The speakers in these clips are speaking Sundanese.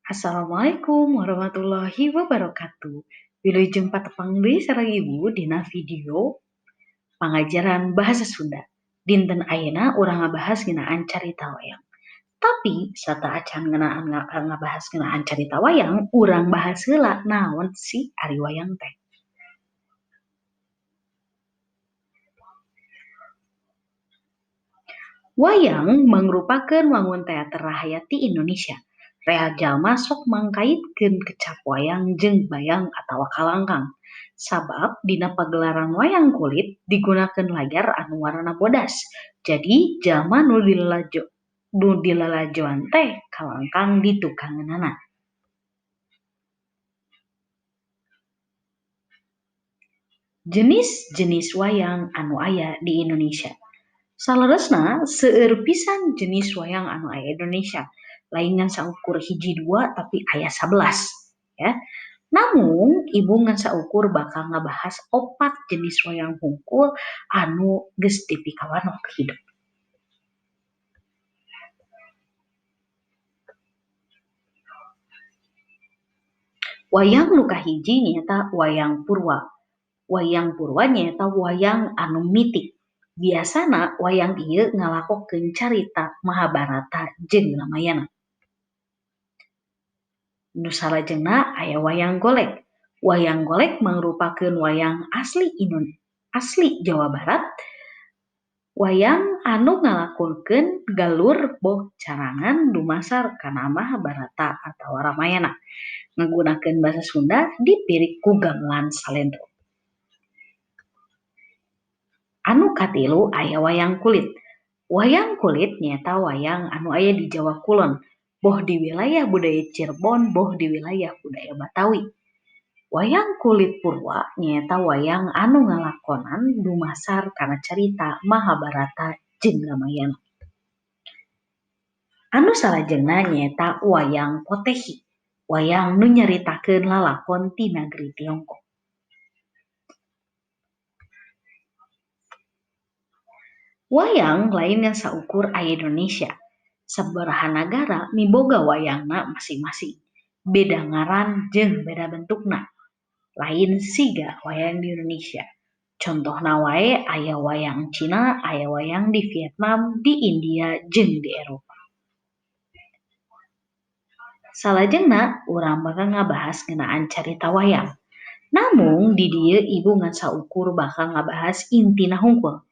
Assalamualaikum warahmatullahi wabarakatuh. Wilujeng patepang deui sareng Ibu dina video pangajaran bahasa Sunda. Dinten ayeuna urang ngabahas ngeunaan carita wayang. Tapi sata acan ngeunaan ngabahas ngeunaan carita wayang, urang bahas heula naon sih ari wayang teh. Wayang mangrupakeun wangun teater rahayati Indonesia. Rea jalma sok mangkaitkeun kecap wayang jeung bayang atawa kalangkang. Sabab dina pagelaran wayang kulit digunakeun layar anu warna bodas. Jadi jalma nu dilalajoan teh kalangkang di tukangeunana. Jenis-jenis wayang anu aya di Indonesia. Saleresna seueur pisan jenis wayang anu aya Indonesia. Lain ngan saukur hiji dua tapi aya 11 ya. Namun Ibu ngan saukur bakal ngabahas 4 jenis wayang hungkul anu geus tipikawan hidup. Wayang nu kahiji nyaeta wayang Purwa. Wayang Purwa nyaeta wayang anu mitik. Biasana wayang ieu ngalakokeun carita Mahabharata jeung Ramayana. Nu salajengna aya wayang golek. Wayang golek mangrupakeun wayang asli Jawa Barat. Wayang anu ngalakokeun galur boh carangan dumasar kana Mahabharata atawa Ramayana. Ngagunakeun basa Sunda dipirik ku gamelan salendro. Anu katilu aya wayang kulit. Wayang kulit nyaeta wayang anu aya di Jawa Kulon, boh di wilayah budaya Cirebon, boh di wilayah budaya Batawi. Wayang kulit Purwa nyaeta wayang anu ngalakonan dumasar kana carita Mahabharata jeung Ramayana. Anu salajengna nyaeta wayang Potehi. Wayang nu nyaritakeun lalakon ti nagari Tiongkok. Wayang lain ngan saukur aya Indonesia. Sabaraha nagara miboga wayangna masing-masing. Beda ngaran jeung beda bentukna. Lain siga wayang di Indonesia. Contohna wae aya wayang Cina, aya wayang di Vietnam, di India jeung di Eropa. Salajengna urang bakal ngabahas ngeunaan carita wayang. Namun di dieu Ibu ngan saukur bakal ngabahas intina hungkul.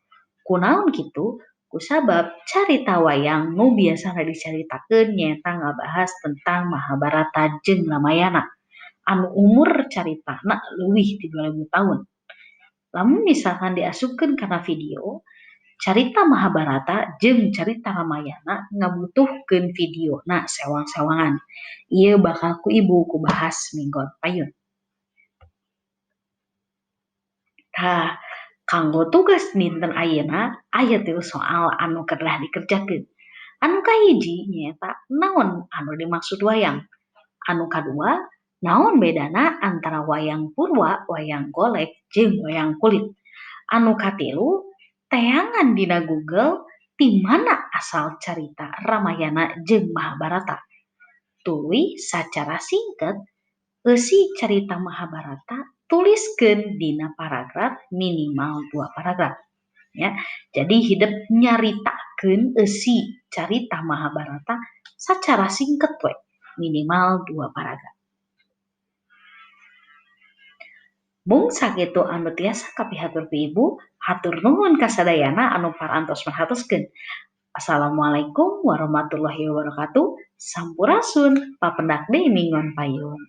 Kunaon kitu? Kusabab carita wayang nu biasana dicaritakeun nyaeta ngabahas tentang Mahabharata jeung Ramayana. Anu umur caritana leuwih ti 2000 tahun. Lamun misalkan diasupkeun kana video, carita Mahabharata jeung carita Ramayana ngabutuhkeun videona sewang-sewangan. Ieu bakal ku Ibu kubahas minggon payun. Tah, kanggo tugas dinten ayeuna aya 3 soal anu kedah dikerjakeun. Anu kahiji nyaeta naon anu dimaksud wayang. Anu kadua, naon bedana antara wayang Purwa, wayang golek, jeung wayang kulit. Anu katilu, teangan dina Google ti mana asal carita Ramayana jeung Mahabharata. Tuluy sacara singket eusi carita Mahabharata tuliskeun dina paragraf minimal 2 paragraf. Ya, jadi hidup nyaritakeun eusi carita Mahabharata sacara singket we, minimal 2 paragraf. Mung sakitu anu tiasa kapihatur ku Ibu, hatur nuhun kasadayana anu parantos mahatuskeun. Assalamualaikum warahmatullahi wabarakatuh. Sampurasun, papendak deui minggon payun.